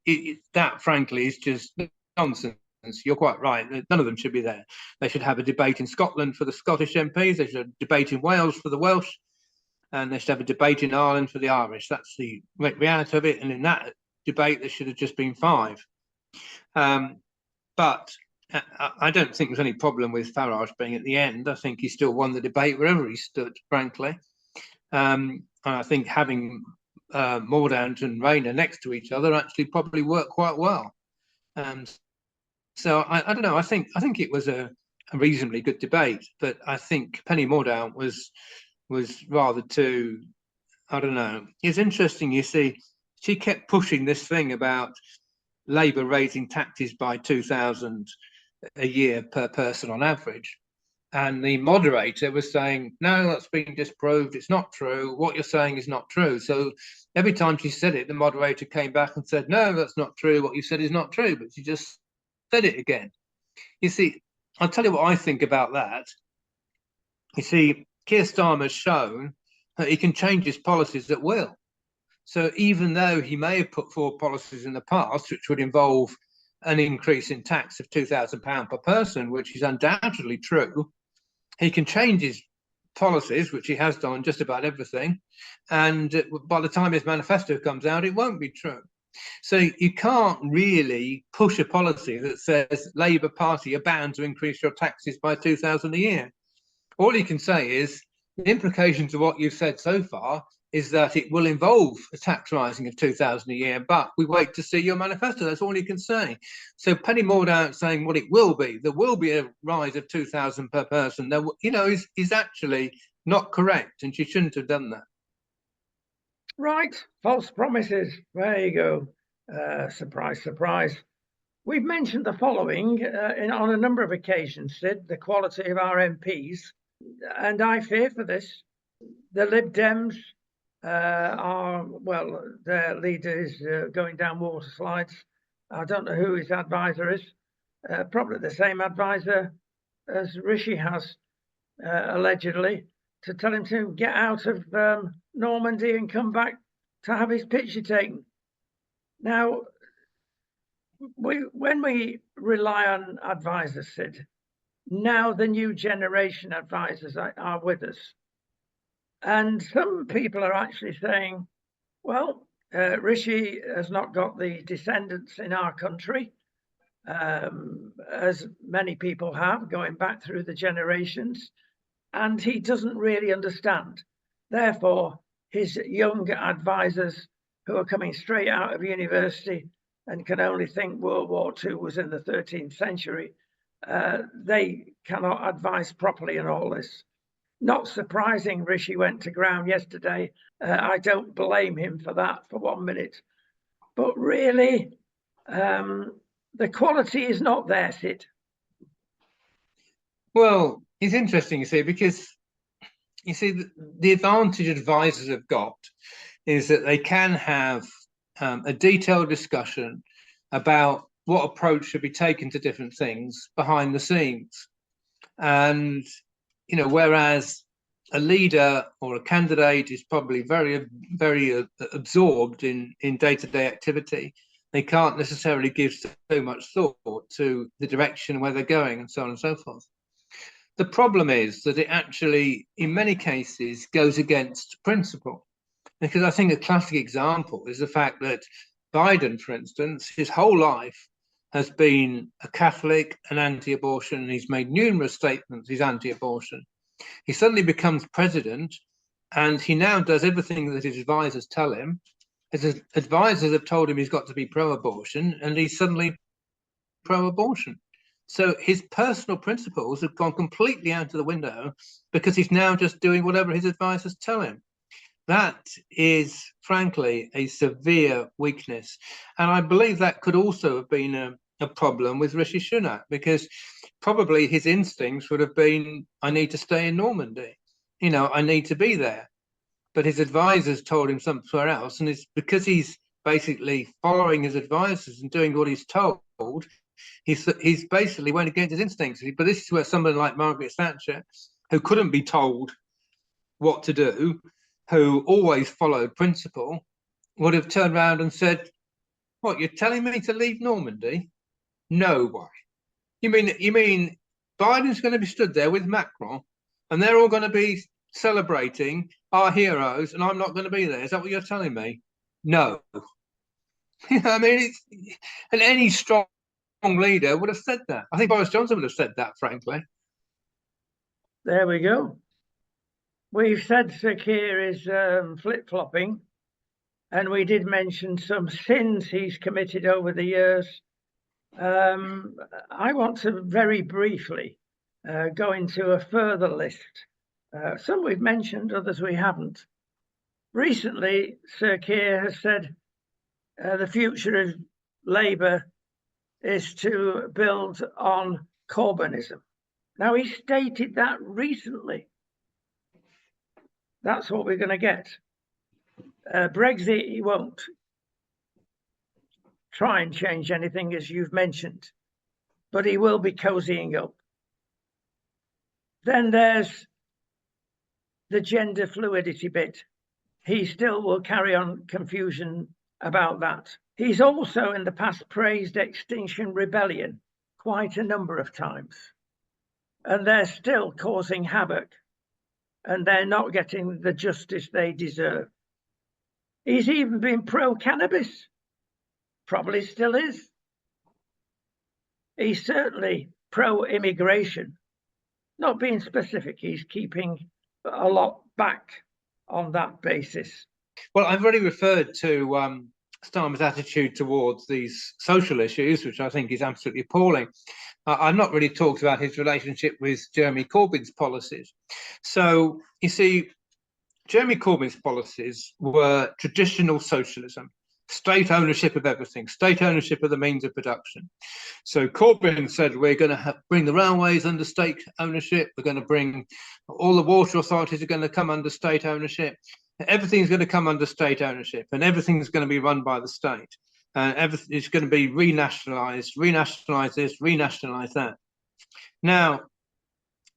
that, frankly, is just nonsense. You're quite right. None of them should be there. They should have a debate in Scotland for the Scottish MPs. They should have a debate in Wales for the Welsh, and they should have a debate in Ireland for the Irish. That's the reality of it. And in that debate, there should have just been 5. But I don't think there's any problem with Farage being at the end. I think he still won the debate wherever he stood, frankly. And I think having Mordaunt and Rayner next to each other actually probably worked quite well. So I don't know. I think it was a reasonably good debate, but I think Penny Mordaunt was rather too, I don't know. It's interesting, you see, she kept pushing this thing about Labour raising taxes by 2,000 a year per person on average. And the moderator was saying, no, that's been disproved. It's not true. What you're saying is not true. So every time she said it, the moderator came back and said, no, that's not true. What you said is not true. But she just said it again. You see, I'll tell you what I think about that. You see, Keir Starmer's shown that he can change his policies at will. So even though he may have put forward policies in the past, which would involve an increase in tax of £2,000 per person, which is undoubtedly true, he can change his policies, which he has done on just about everything. And by the time his manifesto comes out, it won't be true. So you can't really push a policy that says Labour Party are bound to increase your taxes by 2,000 a year. All you can say is the implications of what you've said so far is that it will involve a tax rising of 2,000 a year, but we wait to see your manifesto. That's all you can say. So Penny Mordaunt saying what it will be, there will be a rise of 2,000 per person, there, is actually not correct, and she shouldn't have done that. Right, false promises. There you go. Surprise, surprise. We've mentioned the following on a number of occasions, Sid, the quality of our MPs, and I fear for this. The Lib Dems their leader is going down water slides. I don't know who his advisor is. Probably the same advisor as Rishi has, allegedly, to tell him to get out of Normandy and come back to have his picture taken. Now, when we rely on advisors, Sid, now the new generation advisors are with us. And some people are actually saying, well, Rishi has not got the descendants in our country, as many people have, going back through the generations, and he doesn't really understand. Therefore, his young advisors who are coming straight out of university and can only think World War II was in the 13th century, they cannot advise properly in all this. Not surprising Rishi went to ground yesterday. I don't blame him for that for 1 minute. But really, the quality is not there, Sid. Well, it's interesting, you see, because you see the advantage advisors have got is that they can have a detailed discussion about what approach should be taken to different things behind the scenes. And whereas a leader or a candidate is probably very, very absorbed in day-to-day activity, they can't necessarily give so much thought to the direction where they're going and so on and so forth. The problem is that it actually, in many cases, goes against principle. Because I think a classic example is the fact that Biden, for instance, his whole life has been a Catholic and anti-abortion, and he's made numerous statements he's anti-abortion. He suddenly becomes president, and he now does everything that his advisors tell him. His advisors have told him he's got to be pro-abortion, and he's suddenly pro-abortion. So his personal principles have gone completely out of the window because he's now just doing whatever his advisors tell him. That is, frankly, a severe weakness. And I believe that could also have been a problem with Rishi Sunak, because probably his instincts would have been, I need to stay in Normandy. You know, I need to be there. But his advisors told him somewhere else. And it's because he's basically following his advisors and doing what he's told, he's basically went against his instincts. But this is where somebody like Margaret Thatcher, who couldn't be told what to do, who always followed principle, would have turned around and said, what, you're telling me to leave Normandy? No way. You mean Biden's going to be stood there with Macron and they're all going to be celebrating our heroes and I'm not going to be there? Is that what you're telling me? No. I mean, and any strong leader would have said that. I think Boris Johnson would have said that, frankly. There we go. We've said Sir Keir is flip-flopping, and we did mention some sins he's committed over the years. I want to very briefly go into a further list. Some we've mentioned, others we haven't. Recently, Sir Keir has said the future of Labour is to build on Corbynism. Now, he stated that recently. That's what we're going to get. Brexit, he won't try and change anything, as you've mentioned, but he will be cozying up. Then there's the gender fluidity bit. He still will carry on confusion about that. He's also in the past praised Extinction Rebellion quite a number of times, and they're still causing havoc, and they're not getting the justice they deserve. He's even been pro-cannabis, probably still is. He's certainly pro-immigration, not being specific. He's keeping a lot back on that basis. Well, I've already referred to Starmer's attitude towards these social issues, which I think is absolutely appalling. I've not really talked about his relationship with Jeremy Corbyn's policies. So, you see, Jeremy Corbyn's policies were traditional socialism, state ownership of everything, state ownership of the means of production. So Corbyn said, we're going to bring the railways under state ownership, we're going to bring all the water authorities are going to come under state ownership, everything's going to come under state ownership, and everything's going to be run by the state. Everything is going to be renationalised this, renationalise that. Now,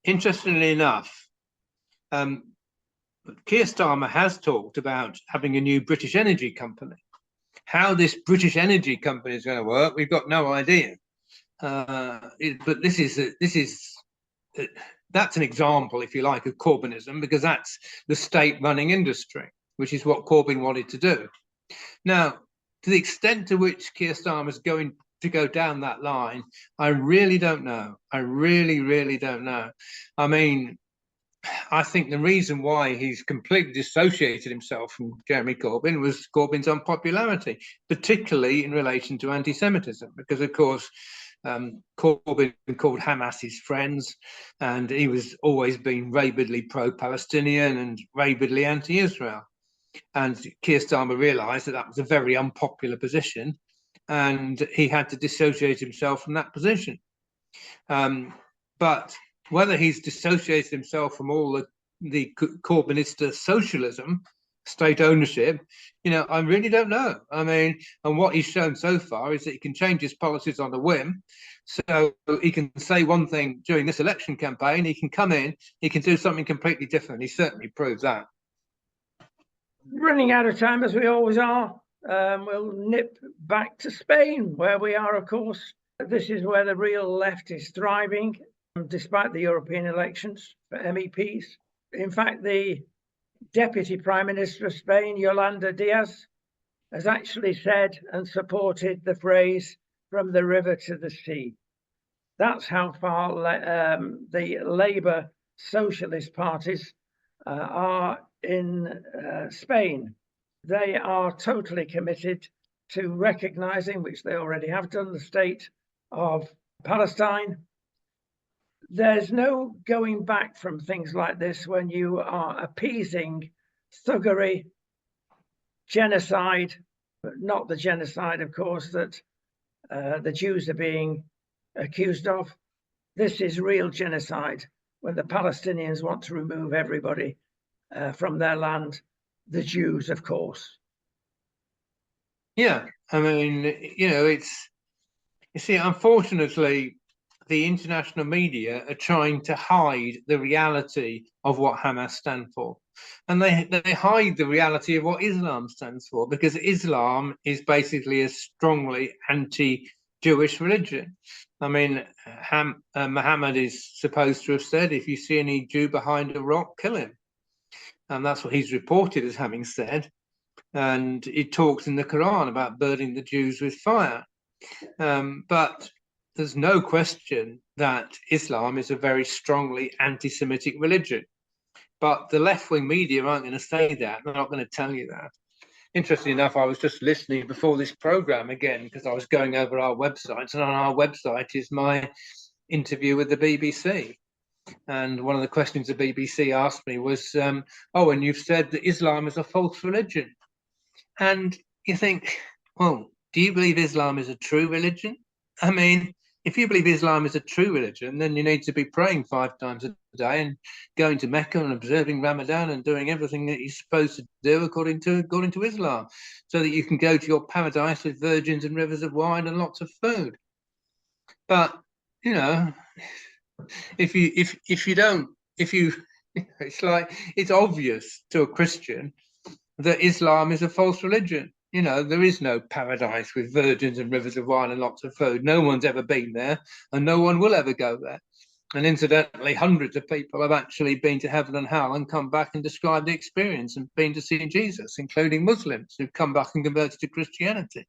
interestingly enough, Keir Starmer has talked about having a new British energy company. How this British energy company is going to work, we've got no idea. But that's an example, if you like, of Corbynism, because that's the state running industry, which is what Corbyn wanted to do. Now, to the extent to which Keir Starmer is going to go down that line, I really don't know. I really, really don't know. I mean, I think the reason why he's completely dissociated himself from Jeremy Corbyn was Corbyn's unpopularity, particularly in relation to anti-Semitism, because, of course, Corbyn called Hamas his friends, and he was always been rabidly pro-Palestinian and rabidly anti-Israel. And Keir Starmer realised that that was a very unpopular position, and he had to dissociate himself from that position. But whether he's dissociated himself from all the Corbynista socialism, state ownership, you know, I really don't know. I mean, and what he's shown so far is that he can change his policies on a whim. So he can say one thing during this election campaign, he can come in, he can do something completely different. He certainly proved that. Running out of time, as we always are. We'll nip back to Spain, where we are, of course. This is where the real left is thriving. despite the European elections for MEPs. In fact, the Deputy Prime Minister of Spain, Yolanda Diaz, has actually said and supported the phrase "from the river to the sea." That's how far the Labour socialist parties are in Spain. They are totally committed to recognising, which they already have done, the state of Palestine. There's no going back from things like this when you are appeasing thuggery, genocide, but not the genocide, of course, that the Jews are being accused of. This is real genocide when the Palestinians want to remove everybody from their land, the Jews, of course. Yeah, I mean, you see, unfortunately, the international media are trying to hide the reality of what Hamas stand for. And they hide the reality of what Islam stands for, because Islam is basically a strongly anti-Jewish religion. I mean, Muhammad is supposed to have said, if you see any Jew behind a rock, kill him. And that's what he's reported as having said. And it talks in the Quran about burning the Jews with fire. But there's no question that Islam is a very strongly anti-Semitic religion. But the left-wing media aren't going to say that. They're not going to tell you that. Interestingly enough, I was just listening before this program again, because I was going over our websites, and on our website is my interview with the BBC. And one of the questions the BBC asked me was, oh, and you've said that Islam is a false religion. And you think, well, do you believe Islam is a true religion? I mean, if you believe Islam is a true religion, then you need to be praying 5 times a day and going to Mecca and observing Ramadan and doing everything that you're supposed to do according to Islam, so that you can go to your paradise with virgins and rivers of wine and lots of food. But you know, it's like, it's obvious to a Christian that Islam is a false religion. You know, there is no paradise with virgins and rivers of wine and lots of food. No one's ever been there, and no one will ever go there. And incidentally, hundreds of people have actually been to heaven and hell and come back and described the experience and been to see Jesus, including Muslims who've come back and converted to Christianity.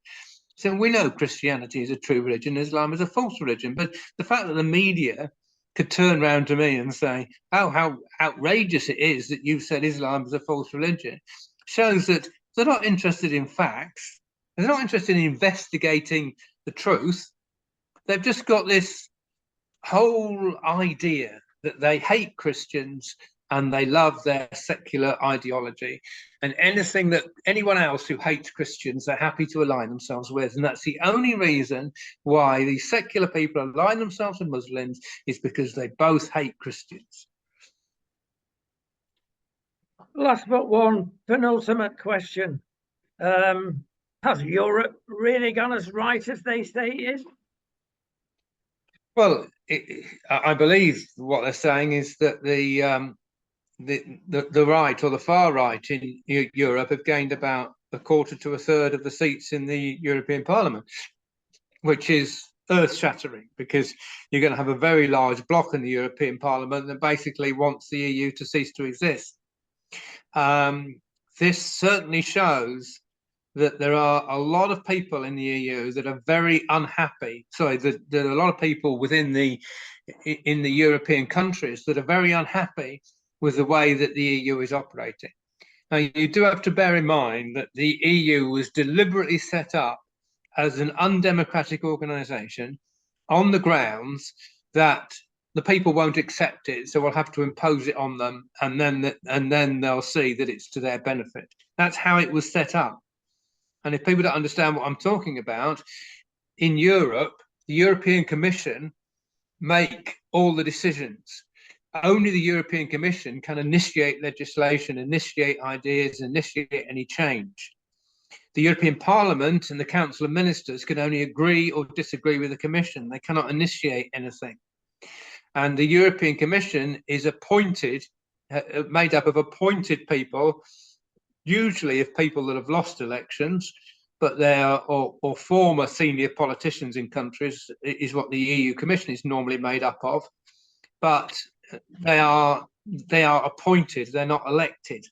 So we know Christianity is a true religion, Islam is a false religion. But the fact that the media could turn around to me and say, oh, how outrageous it is that you've said Islam is a false religion, shows that they're not interested in facts. They're not interested in investigating the truth. They've just got this whole idea that they hate Christians and they love their secular ideology. And anyone else who hates Christians, they're happy to align themselves with. And that's the only reason why these secular people align themselves with Muslims, is because they both hate Christians. Last but one, penultimate question. Has Europe really gone as right as they say it is? Well, I believe what they're saying is that the right, or the far right in Europe, have gained about 1/4 to 1/3 of the seats in the European Parliament, which is earth-shattering, because you're going to have a very large bloc in the European Parliament that basically wants the EU to cease to exist. This certainly shows that there are a lot of people in the EU that are very unhappy. Sorry, that there are a lot of people in the European countries that are very unhappy with the way that the EU is operating. Now, you do have to bear in mind that the EU was deliberately set up as an undemocratic organization on the grounds that the people won't accept it, so we'll have to impose it on them, and then they'll see that it's to their benefit. That's how it was set up. And if people don't understand what I'm talking about, in Europe, the European Commission make all the decisions. Only the European Commission can initiate legislation, initiate ideas, initiate any change. The European Parliament and the Council of Ministers can only agree or disagree with the Commission. They cannot initiate anything. And the European Commission is appointed, made up of appointed people, usually of people that have lost elections, but they are or former senior politicians in countries, is what the EU Commission is normally made up of. but they are appointed, they're not elected.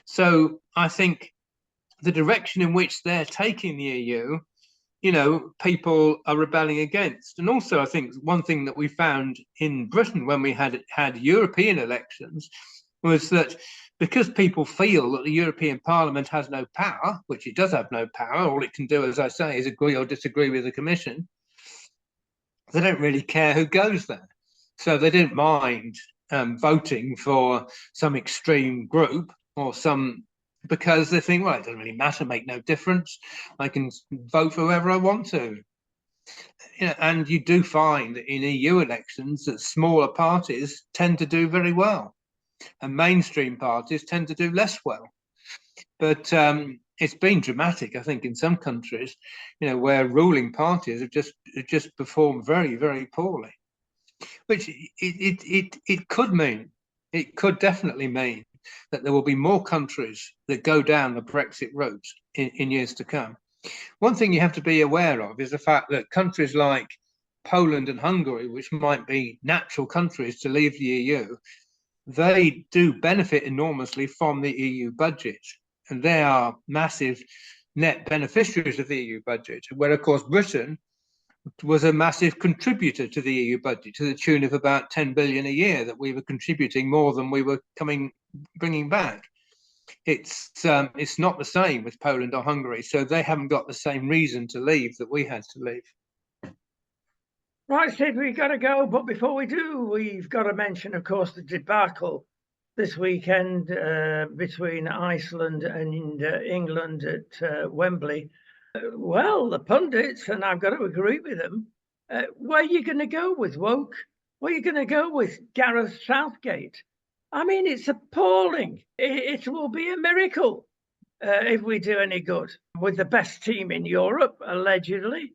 So I think the direction in which they're taking the EU, you know, people are rebelling against. And also, I think one thing that we found in Britain when we had European elections was that because people feel that the European Parliament has no power, which it does have no power, all it can do, as I say, is agree or disagree with the Commission, they don't really care who goes there. So they didn't mind voting for some extreme group or some, because they think, well, it doesn't really matter, make no difference. I can vote for whoever I want to. You know, and you do find in EU elections that smaller parties tend to do very well, and mainstream parties tend to do less well. But it's been dramatic, I think, in some countries, you know, where ruling parties have just performed very, very poorly. Which it could mean, it could definitely mean that there will be more countries that go down the Brexit route in years to come. One thing you have to be aware of is the fact that countries like Poland and Hungary, which might be natural countries to leave the EU, they do benefit enormously from the EU budget. And they are massive net beneficiaries of the EU budget, where, of course, Britain was a massive contributor to the EU budget, to the tune of about 10 billion a year, that we were contributing more than we were bringing back. It's not the same with Poland or Hungary, so they haven't got the same reason to leave that we had to leave. Right, Sid, we've got to go, but before we do, we've got to mention, of course, the debacle this weekend between Iceland and England at Wembley. Well, the pundits, and I've got to agree with them, where are you going to go with woke? Where are you going to go with Gareth Southgate? I mean, it's appalling. It will be a miracle if we do any good with the best team in Europe, allegedly.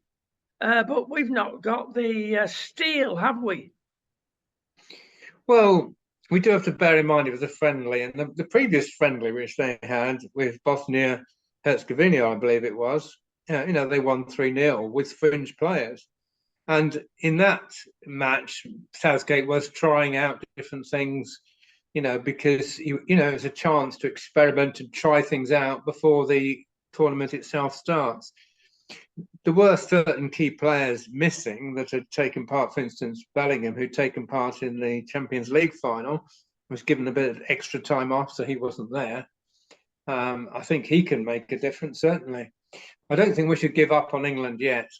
But we've not got the steel, have we? Well, we do have to bear in mind it was a friendly, and the previous friendly which they had with Bosnia-Herzegovina, I believe it was, you know, they won 3-0 with fringe players. And in that match, Southgate was trying out different things, you know, because, you know, it's a chance to experiment and try things out before the tournament itself starts. There were certain key players missing that had taken part. For instance, Bellingham, who'd taken part in the Champions League final, was given a bit of extra time off, so he wasn't there. I think he can make a difference, certainly. I don't think we should give up on England yet.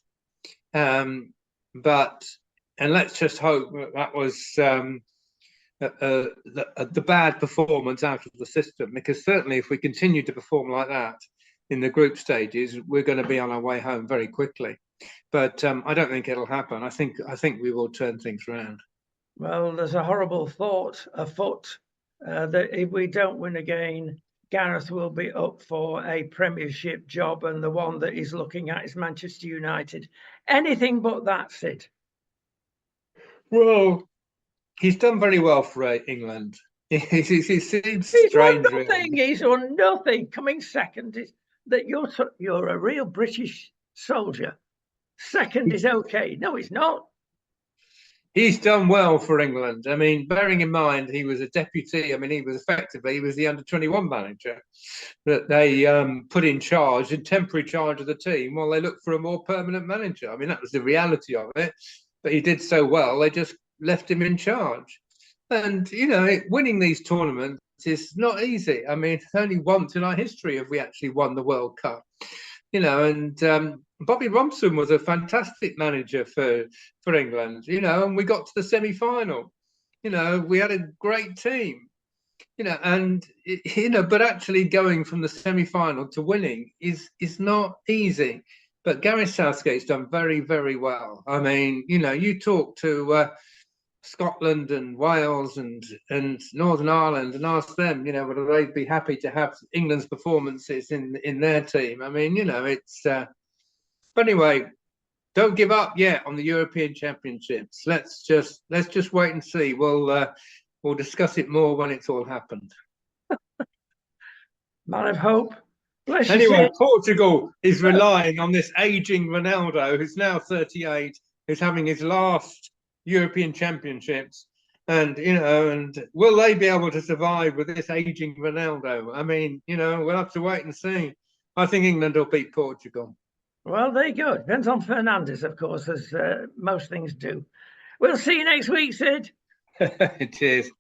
But let's just hope that was the bad performance out of the system, because certainly if we continue to perform like that in the group stages, we're going to be on our way home very quickly. But I don't think it'll happen. I think we will turn things around. Well, there's a horrible thought afoot that if we don't win again, Gareth will be up for a Premiership job, and the one that he's looking at is Manchester United. Anything but that, Sid. Well, he's done very well for England. He seems strange. Won nothing. Really. He's won nothing. Coming second is that you're a real British soldier. Second is okay. No, he's not. He's done well for England. I mean, bearing in mind he was a deputy. I mean, he was the under-21 manager that they put in temporary charge of the team while they looked for a more permanent manager. I mean, that was the reality of it. But he did so well, they just left him in charge. And, you know, winning these tournaments is not easy. I mean, only once in our history have we actually won the World Cup. You know, and Bobby Robson was a fantastic manager for England, you know, and we got to the semi-final. You know, we had a great team, you know, and, you know, but actually going from the semi-final to winning is not easy. But Gareth Southgate's done very, very well. I mean, you know, you talk to Scotland and Wales and Northern Ireland and ask them, you know, whether they'd be happy to have England's performances in their team. I mean, you know, it's but anyway, don't give up yet on the European Championships. Let's just wait and see. We'll discuss it more when it's all happened. Man of hope. Anyway, Portugal is relying on this aging Ronaldo, who's now 38, who's having his last European Championships, And, you know, and will they be able to survive with this aging Ronaldo? I mean, you know, we'll have to wait and see. I think England will beat Portugal. Well, there you go. Depends on Fernandes, of course, as most things do. We'll see you next week, Sid. Cheers.